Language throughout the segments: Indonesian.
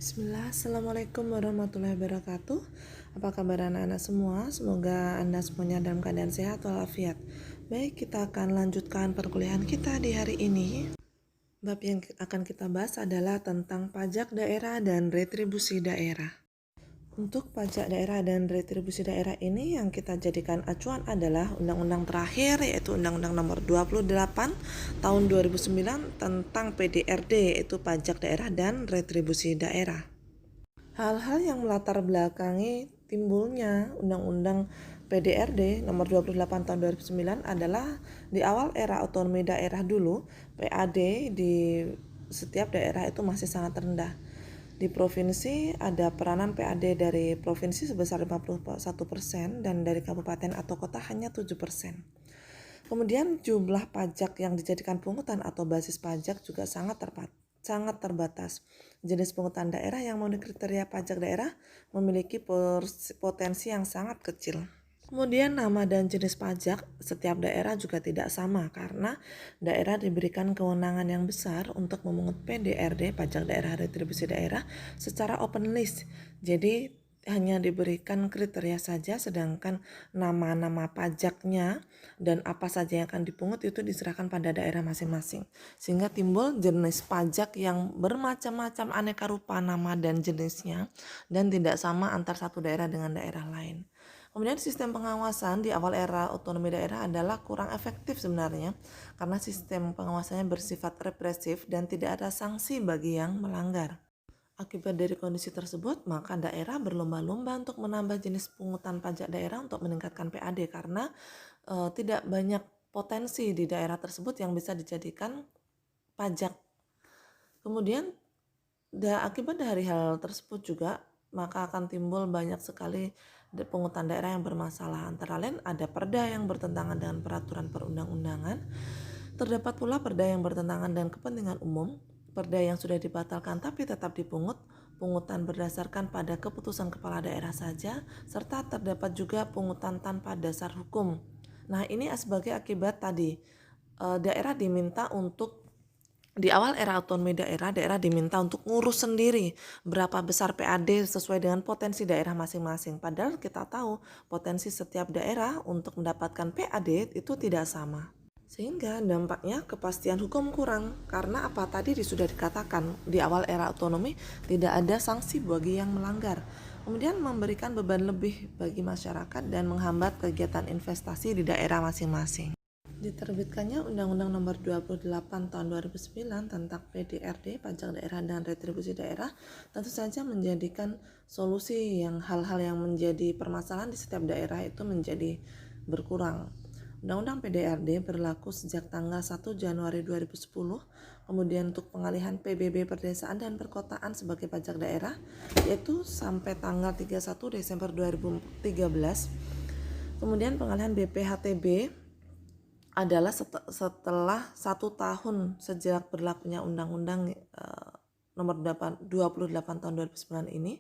Bismillah, Assalamualaikum warahmatullahi wabarakatuh. Apa kabar anak-anak semua? Semoga Anda semuanya dalam keadaan sehat walafiat. Baik, kita akan lanjutkan perkuliahan kita di hari ini. Bab yang akan kita bahas adalah tentang pajak daerah dan retribusi daerah. Untuk pajak daerah dan retribusi daerah ini yang kita jadikan acuan adalah undang-undang terakhir, yaitu Undang-Undang Nomor 28 Tahun 2009 tentang PDRD, yaitu pajak daerah dan retribusi daerah. Hal-hal yang melatar belakangi timbulnya Undang-Undang PDRD Nomor 28 Tahun 2009 adalah di awal era otonomi daerah dulu, PAD di setiap daerah itu masih sangat rendah. Di provinsi ada peranan PAD dari provinsi sebesar 51% dan dari kabupaten atau kota hanya 7%. Kemudian jumlah pajak yang dijadikan pungutan atau basis pajak juga sangat terbatas. Jenis pungutan daerah yang memenuhi kriteria pajak daerah memiliki potensi yang sangat kecil. Kemudian nama dan jenis pajak setiap daerah juga tidak sama karena daerah diberikan kewenangan yang besar untuk memungut PDRD, pajak daerah retribusi daerah, secara open list. Jadi hanya diberikan kriteria saja, sedangkan nama-nama pajaknya dan apa saja yang akan dipungut itu diserahkan pada daerah masing-masing. Sehingga timbul jenis pajak yang bermacam-macam aneka rupa nama dan jenisnya dan tidak sama antar satu daerah dengan daerah lain. Kemudian sistem pengawasan di awal era otonomi daerah adalah kurang efektif sebenarnya karena sistem pengawasannya bersifat represif dan tidak ada sanksi bagi yang melanggar. Akibat dari kondisi tersebut, maka daerah berlomba-lomba untuk menambah jenis pungutan pajak daerah untuk meningkatkan PAD karena tidak banyak potensi di daerah tersebut yang bisa dijadikan pajak. Kemudian akibat dari hal tersebut juga maka akan timbul banyak sekali pungutan daerah yang bermasalah. Antara lain ada perda yang bertentangan dengan peraturan perundang-undangan. Terdapat pula perda yang bertentangan dengan kepentingan umum, perda yang sudah dibatalkan tapi tetap dipungut, pungutan berdasarkan pada keputusan kepala daerah saja, serta terdapat juga pungutan tanpa dasar hukum. Nah, ini sebagai akibat tadi daerah diminta untuk di awal era otonomi daerah diminta untuk ngurus sendiri berapa besar PAD sesuai dengan potensi daerah masing-masing. Padahal kita tahu potensi setiap daerah untuk mendapatkan PAD itu tidak sama. Sehingga dampaknya kepastian hukum kurang karena apa tadi sudah dikatakan di awal era otonomi tidak ada sanksi bagi yang melanggar. Kemudian memberikan beban lebih bagi masyarakat dan menghambat kegiatan investasi di daerah masing-masing. Diterbitkannya Undang-Undang Nomor 28 Tahun 2009 tentang PDRD, pajak daerah dan retribusi daerah, tentu saja menjadikan solusi yang hal-hal yang menjadi permasalahan di setiap daerah itu menjadi berkurang. Undang-Undang PDRD berlaku sejak tanggal 1 Januari 2010, kemudian untuk pengalihan PBB Perdesaan dan Perkotaan sebagai pajak daerah, yaitu sampai tanggal 31 Desember 2013. Kemudian pengalihan BPHTB adalah setelah 1 tahun sejak berlakunya Undang-Undang Nomor 28 Tahun 2009 ini,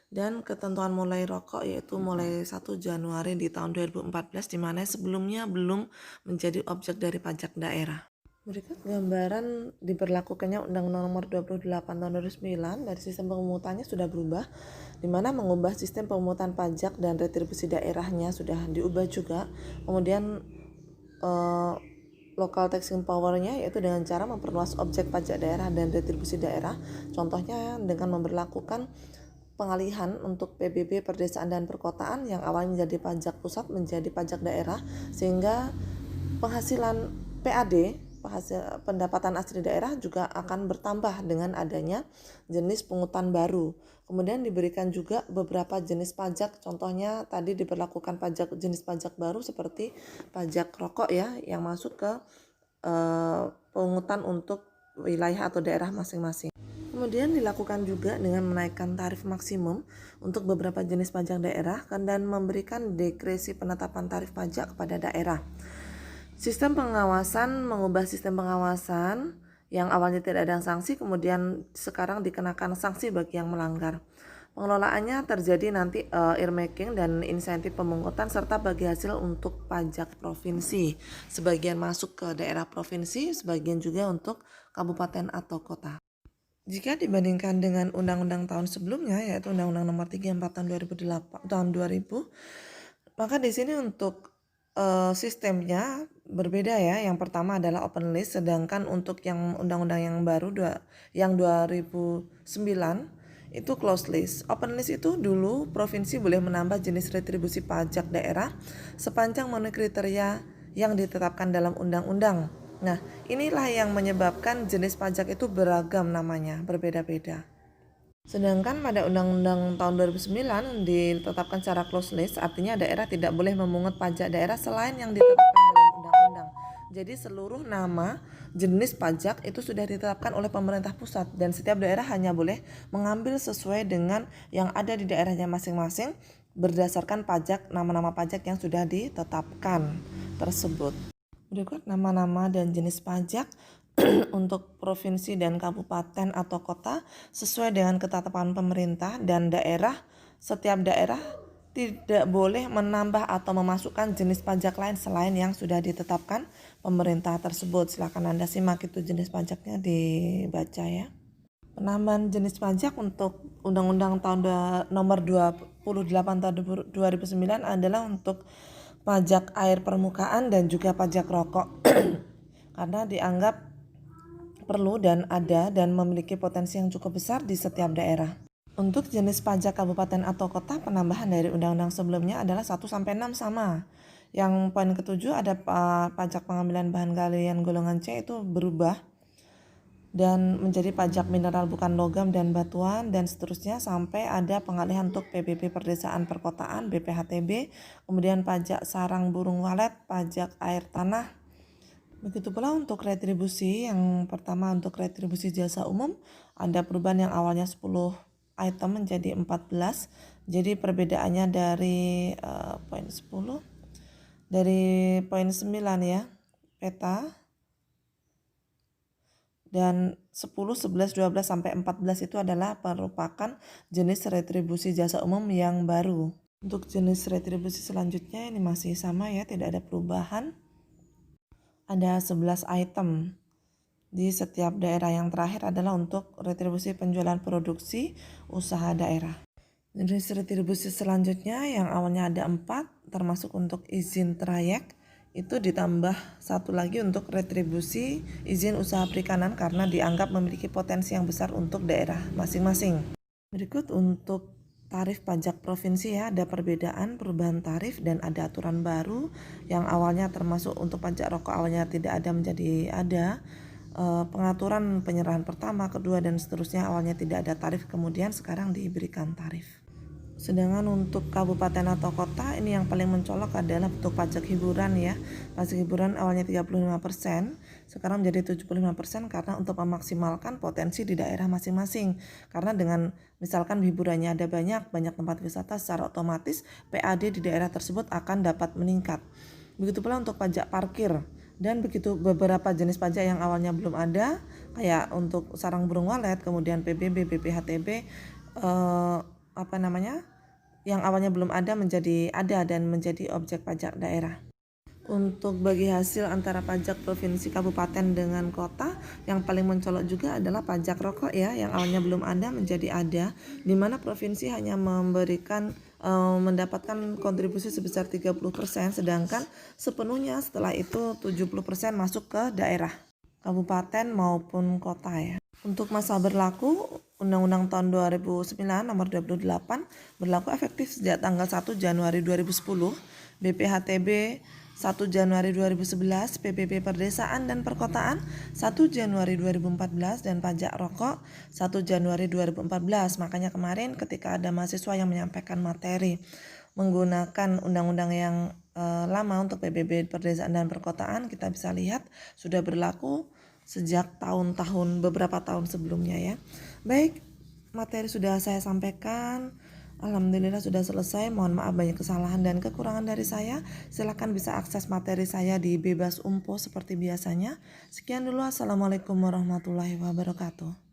dan ketentuan mulai rokok yaitu mulai 1 Januari di tahun 2014, di mana sebelumnya belum menjadi objek dari pajak daerah. Berikut gambaran diberlakukannya Undang-Undang Nomor 28 Tahun 2009 dari sistem pemungutannya sudah berubah, di mana mengubah sistem pemungutan pajak dan retribusi daerahnya sudah diubah juga. Kemudian local taxing power-nya yaitu dengan cara memperluas objek pajak daerah dan retribusi daerah. Contohnya dengan memberlakukan pengalihan untuk PBB Perdesaan dan Perkotaan yang awalnya menjadi pajak pusat menjadi pajak daerah, sehingga penghasilan PAD, pendapatan asli daerah juga akan bertambah dengan adanya jenis pungutan baru. Kemudian diberikan juga beberapa jenis pajak, contohnya tadi diberlakukan jenis pajak baru seperti pajak rokok ya, yang masuk ke pungutan untuk wilayah atau daerah masing-masing. Kemudian dilakukan juga dengan menaikkan tarif maksimum untuk beberapa jenis pajak daerah dan memberikan diskresi penetapan tarif pajak kepada daerah. Sistem pengawasan, mengubah sistem pengawasan yang awalnya tidak ada sanksi, kemudian sekarang dikenakan sanksi bagi yang melanggar. Pengelolaannya terjadi nanti earmarking dan insentif pemungutan serta bagi hasil untuk pajak provinsi. Sebagian masuk ke daerah provinsi, sebagian juga untuk kabupaten atau kota. Jika dibandingkan dengan undang-undang tahun sebelumnya, yaitu Undang-Undang Nomor 34 tahun 2008, tahun 2000, maka di sini untuk sistemnya berbeda ya. Yang pertama adalah open list, sedangkan untuk yang undang-undang yang baru yang 2009 itu closed list. Open list itu dulu provinsi boleh menambah jenis retribusi pajak daerah sepanjang memenuhi kriteria yang ditetapkan dalam undang-undang. Nah, inilah yang menyebabkan jenis pajak itu beragam namanya, berbeda-beda. Sedangkan pada Undang-Undang tahun 2009 ditetapkan secara closed list, artinya daerah tidak boleh memungut pajak daerah selain yang ditetapkan dalam undang-undang. Jadi seluruh nama jenis pajak itu sudah ditetapkan oleh pemerintah pusat dan setiap daerah hanya boleh mengambil sesuai dengan yang ada di daerahnya masing-masing berdasarkan pajak, nama-nama pajak yang sudah ditetapkan tersebut. Berikut nama-nama dan jenis pajak untuk provinsi dan kabupaten atau kota sesuai dengan ketetapan pemerintah dan daerah. Setiap daerah tidak boleh menambah atau memasukkan jenis pajak lain selain yang sudah ditetapkan pemerintah tersebut. Silakan Anda simak itu jenis pajaknya, dibaca ya. Penambahan jenis pajak untuk Undang-Undang tahun nomor 28 tahun 2009 adalah untuk pajak air permukaan dan juga pajak rokok karena dianggap perlu dan ada dan memiliki potensi yang cukup besar di setiap daerah. Untuk jenis pajak kabupaten atau kota, penambahan dari undang-undang sebelumnya adalah 1 sampai 6 sama. Yang poin ketujuh ada pajak pengambilan bahan galian golongan C itu berubah dan menjadi pajak mineral bukan logam dan batuan dan seterusnya sampai ada pengalihan untuk PBB Perdesaan Perkotaan BPHTB, kemudian pajak sarang burung walet, pajak air tanah. Begitu pula untuk retribusi, yang pertama untuk retribusi jasa umum ada perubahan yang awalnya 10 item menjadi 14. Jadi perbedaannya dari poin 10 dari poin 9 ya, peta. Dan 10, 11, 12, sampai 14 itu adalah merupakan jenis retribusi jasa umum yang baru. Untuk jenis retribusi selanjutnya ini masih sama ya, tidak ada perubahan. Ada 11 item di setiap daerah. Yang terakhir adalah untuk retribusi penjualan produksi usaha daerah. Jenis retribusi selanjutnya yang awalnya ada 4, termasuk untuk izin trayek, itu ditambah satu lagi untuk retribusi izin usaha perikanan karena dianggap memiliki potensi yang besar untuk daerah masing-masing. Berikut untuk tarif pajak provinsi ya, ada perubahan tarif dan ada aturan baru yang awalnya termasuk untuk pajak rokok awalnya tidak ada menjadi ada. Pengaturan penyerahan pertama, kedua dan seterusnya awalnya tidak ada tarif, kemudian sekarang diberikan tarif. Sedangkan untuk kabupaten atau kota ini yang paling mencolok adalah untuk pajak hiburan ya. Pajak hiburan awalnya 35%, sekarang menjadi 75% karena untuk memaksimalkan potensi di daerah masing-masing. Karena dengan misalkan hiburannya ada banyak tempat wisata, secara otomatis PAD di daerah tersebut akan dapat meningkat. Begitu pula untuk pajak parkir dan begitu beberapa jenis pajak yang awalnya belum ada kayak untuk sarang burung walet, kemudian PBB, BPHTB, yang awalnya belum ada menjadi ada dan menjadi objek pajak daerah. Untuk bagi hasil antara pajak provinsi, kabupaten dengan kota, yang paling mencolok juga adalah pajak rokok ya, yang awalnya belum ada menjadi ada, di mana provinsi hanya mendapatkan kontribusi sebesar 30%, sedangkan sepenuhnya setelah itu 70% masuk ke daerah, kabupaten maupun kota ya. Untuk masa berlaku, Undang-Undang tahun 2009 nomor 28 berlaku efektif sejak tanggal 1 Januari 2010, BPHTB 1 Januari 2011, PBB Perdesaan dan Perkotaan 1 Januari 2014, dan pajak rokok 1 Januari 2014. Makanya kemarin ketika ada mahasiswa yang menyampaikan materi menggunakan undang-undang yang lama untuk PBB Perdesaan dan Perkotaan, kita bisa lihat sudah berlaku sejak beberapa tahun sebelumnya ya. Baik, materi sudah saya sampaikan. Alhamdulillah sudah selesai. Mohon maaf banyak kesalahan dan kekurangan dari saya. Silakan bisa akses materi saya di Bebas Umpo seperti biasanya. Sekian dulu. Assalamualaikum warahmatullahi wabarakatuh.